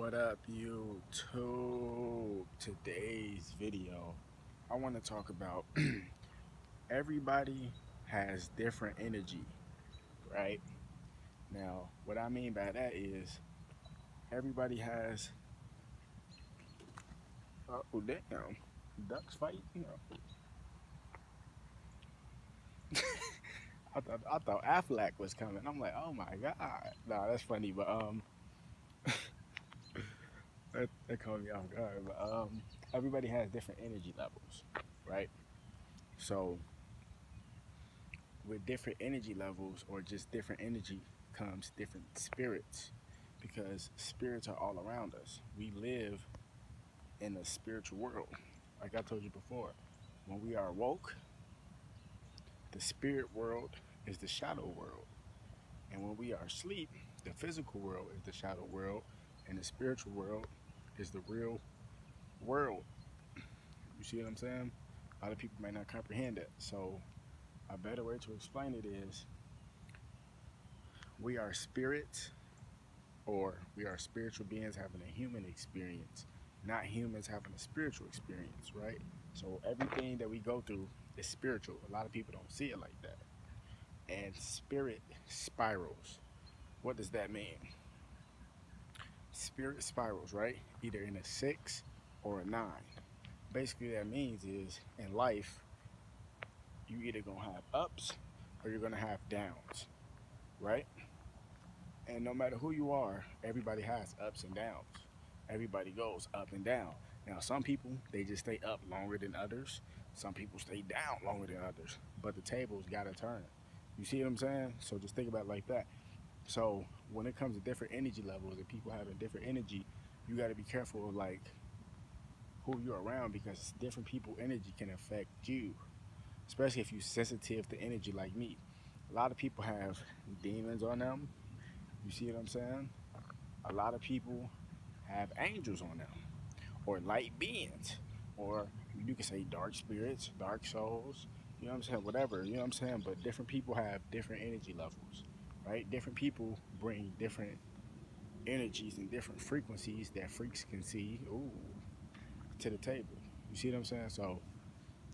What up, YouTube? Today's video, I want to talk about everybody has different energy, right? Now, what I mean by that is everybody has, oh, damn, ducks fight, I thought Affleck was coming. I'm like, oh my God. Nah, that's funny, but that caught me off guard. But everybody has different energy levels, right? So with different energy levels or just different energy comes different spirits, because spirits are all around us. We live in a spiritual world. Like I told you before, when we are woke, the spirit world is the shadow world. And when we are asleep, the physical world is the shadow world, and the spiritual world is the real world. You see what I'm saying? A lot of people might not comprehend that. So a better way to explain it is we are spirits, or we are spiritual beings having a human experience, not humans having a spiritual experience, right? So everything that we go through is spiritual. A lot of people don't see it like that. And spirit spirals. What does that mean? Spirit spirals, right? Either in a 6 or a 9. Basically, that means is in life, you either gonna have ups or you're gonna have downs, right? And no matter who you are, everybody has ups and downs. Everybody goes up and down. Now, some people, they just stay up longer than others. Some people stay down longer than others. But the tables got to turn. You see what I'm saying? So just think about it like that. So when it comes to different energy levels and people having different energy, you got to be careful of like who you're around, because different people energy can affect you, especially if you're sensitive to energy like me. A lot of people have demons on them. You see what I'm saying? A lot of people have angels on them, or light beings, or you can say dark spirits, dark souls, you know what I'm saying, whatever, you know what I'm saying, but different people have different energy levels, right? Different people bring different energies and different frequencies that freaks can see, ooh, to the table. You see what I'm saying? So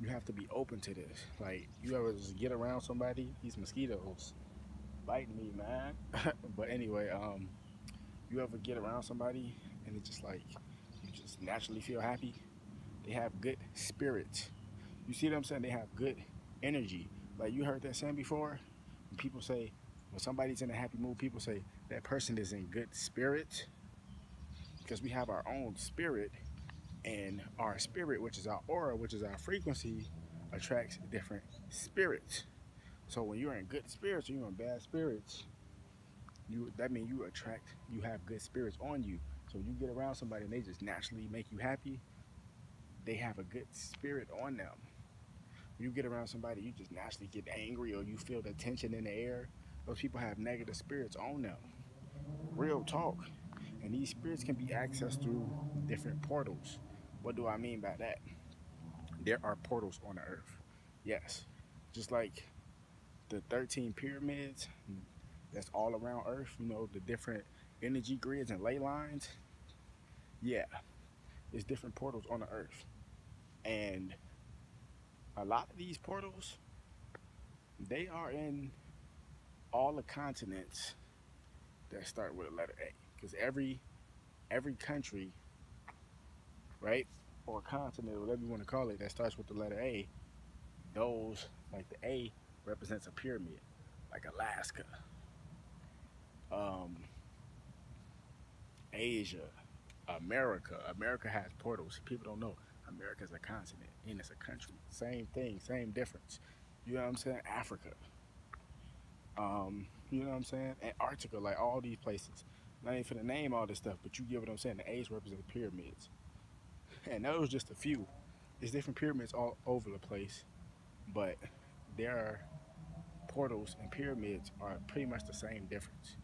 you have to be open to this. Like, you ever just get around somebody, these mosquitoes biting me, man. But anyway, you ever get around somebody and it's just like you just naturally feel happy? They have good spirits. You see what I'm saying? They have good energy. Like, you heard that saying before? When people say, when somebody's in a happy mood, people say that person is in good spirits, because we have our own spirit, and our spirit, which is our aura, which is our frequency, attracts different spirits. So when you're in good spirits or you're in bad spirits, that means you have good spirits on you. So you get around somebody and they just naturally make you happy, they have a good spirit on them. When you get around somebody, you just naturally get angry or you feel the tension in the air, those people have negative spirits on them. Real talk. And these spirits can be accessed through different portals. What do I mean by that? There are portals on the earth. Yes. Just like the 13 pyramids that's all around earth, the different energy grids and ley lines. Yeah. There's different portals on the earth. And a lot of these portals, they are in all the continents that start with a letter A. Because every country, right, or continent, whatever you want to call it, that starts with the letter A, those, like the A represents a pyramid, like Alaska, um, Asia, America. America has portals. People don't know. America's a continent and it's a country. Same thing, same difference. You know what I'm saying? Africa. You know what I'm saying? Antarctica, like all these places. Not even for the name all this stuff, but you get what I'm saying. The A's represent the pyramids. And those just a few. There's different pyramids all over the place, but there are portals and pyramids are pretty much the same difference.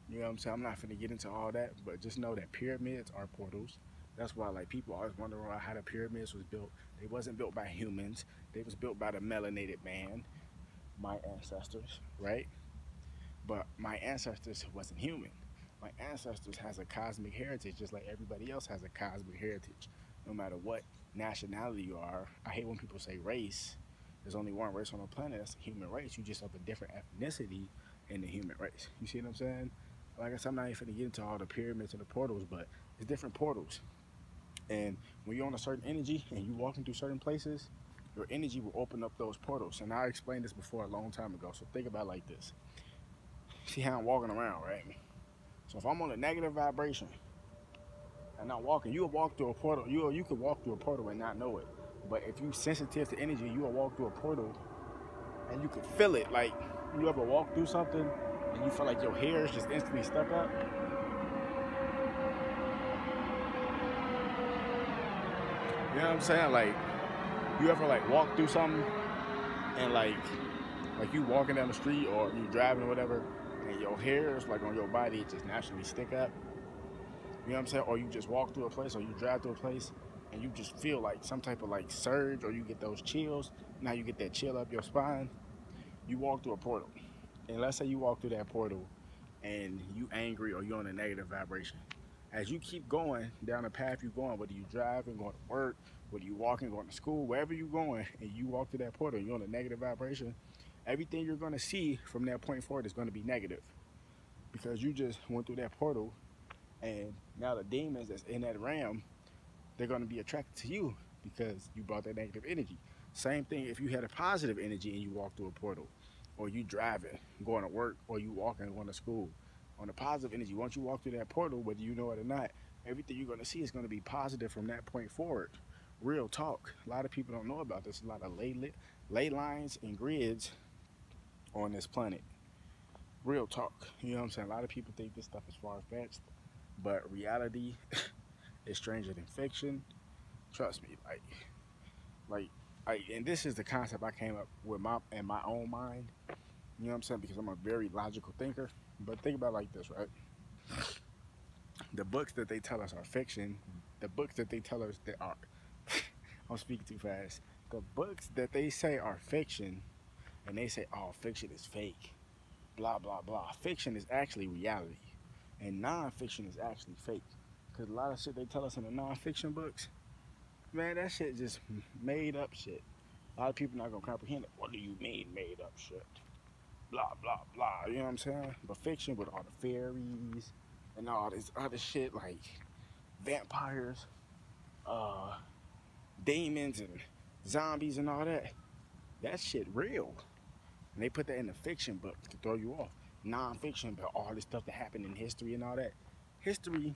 You know what I'm saying? I'm not finna get into all that, but just know that pyramids are portals. That's why, like, people always wonder how the pyramids was built. They wasn't built by humans. They was built by the melanated man, my ancestors, right? But my ancestors wasn't human. My ancestors has a cosmic heritage just like everybody else has a cosmic heritage. No matter what nationality you are. I hate when people say race. There's only one race on the planet, that's the human race. You just have a different ethnicity in the human race. You see what I'm saying? Like I said, I'm not even gonna get into all the pyramids and the portals, but it's different portals. And when you're on a certain energy and you walking through certain places, your energy will open up those portals. And I explained this before a long time ago. So think about it like this. See how I'm walking around, right? So if I'm on a negative vibration and I'm walking, you'll walk through a portal. You could walk through a portal and not know it. But if you sensitive to energy, you will walk through a portal and you can feel it. Like you ever walk through something and you feel like your hair is just instantly stuck up. You know what I'm saying? Like you ever like walk through something and like you walking down the street or you driving or whatever, and your hairs like on your body it just naturally stick up. You know what I'm saying? Or you just walk through a place or you drive through a place and you just feel like some type of like surge, or you get those chills. Now you get that chill up your spine. You walk through a portal. And let's say you walk through that portal and you angry or you're on a negative vibration. As you keep going down the path you're going, whether you driving, going to work, whether you walking, going to school, wherever you're going, and you walk through that portal, you're on a negative vibration, everything you're going to see from that point forward is going to be negative. Because you just went through that portal, and now the demons that's in that realm, they're going to be attracted to you because you brought that negative energy. Same thing if you had a positive energy and you walk through a portal, or you driving, going to work, or you walking, going to school. On the positive energy, once you walk through that portal, whether you know it or not, everything you're going to see is going to be positive from that point forward. Real talk. A lot of people don't know about this. A lot of ley lines and grids on this planet. Real talk. You know what I'm saying? A lot of people think this stuff is far-fetched, but reality is stranger than fiction. Trust me. And this is the concept I came up with in my own mind. You know what I'm saying? Because I'm a very logical thinker. But think about it like this, right? The books that they tell us are fiction. The books that they tell us that are... I'm speaking too fast. The books that they say are fiction, and they say, oh, fiction is fake. Blah, blah, blah. Fiction is actually reality. And non-fiction is actually fake. Because a lot of shit they tell us in the non-fiction books, man, that shit just made up shit. A lot of people not going to comprehend it. What do you mean made up shit? Blah, blah, blah. You know what I'm saying? But fiction with all the fairies and all this other shit like vampires, demons and zombies and all that, that shit real. And they put that in the fiction book to throw you off. Non-fiction, but all this stuff that happened in history and all that. History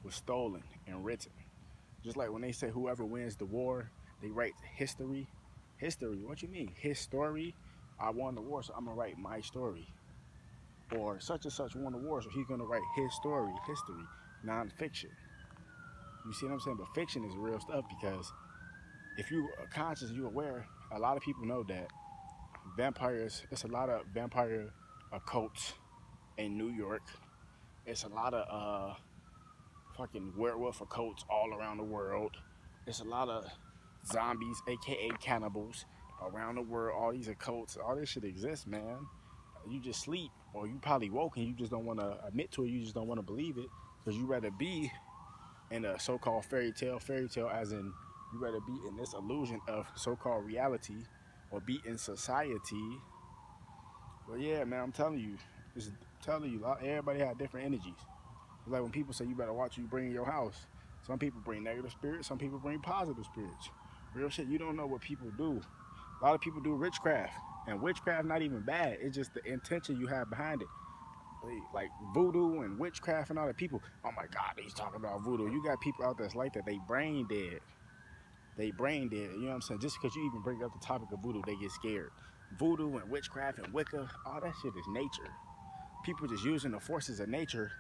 was stolen and written. Just like when they say whoever wins the war, they write history. History, what you mean? His story? I won the war, so I'm gonna write my story. Or such and such won the war, so he's gonna write his story, history, non-fiction. You see what I'm saying? But fiction is real stuff, because if you are conscious, you're aware, a lot of people know that vampires, it's a lot of vampire occults in New York. It's a lot of fucking werewolf occults all around the world. It's a lot of zombies, aka cannibals, around the world. All these occults, all this shit exists, man. You just sleep, or you probably woke and you just don't want to admit to it. You just don't want to believe it, because you rather be in a so-called fairy tale as in you rather be in this illusion of so-called reality, or be in society. But yeah, man, I'm telling you, everybody had different energies. It's like when people say you better watch what you bring in your house. Some people bring negative spirits, some people bring positive spirits. Real shit, you don't know what people do. A lot of people do witchcraft, and witchcraft not even bad. It's just the intention you have behind it. Like voodoo and witchcraft and all that. People, oh my God, he's talking about voodoo. You got people out there that's like that. They brain dead. They brain dead. You know what I'm saying? Just because you even bring up the topic of voodoo, they get scared. Voodoo and witchcraft and Wicca, all that shit is nature. People just using the forces of nature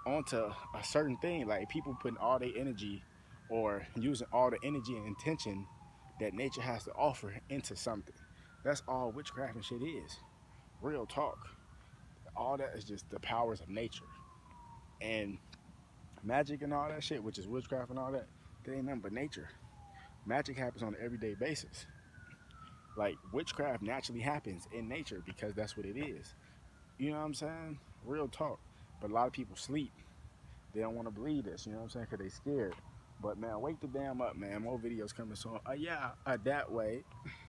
onto a certain thing. Like people putting all their energy, or using all the energy and intention that nature has to offer into something. That's all witchcraft and shit is. Real talk. All that is just the powers of nature. And magic and all that shit, which is witchcraft and all that, they ain't nothing but nature. Magic happens on an everyday basis. Like witchcraft naturally happens in nature because that's what it is. You know what I'm saying? Real talk. But a lot of people sleep. They don't want to believe this, you know what I'm saying? Because they scared. But man, wake the damn up, man. More videos coming soon. Yeah, that way.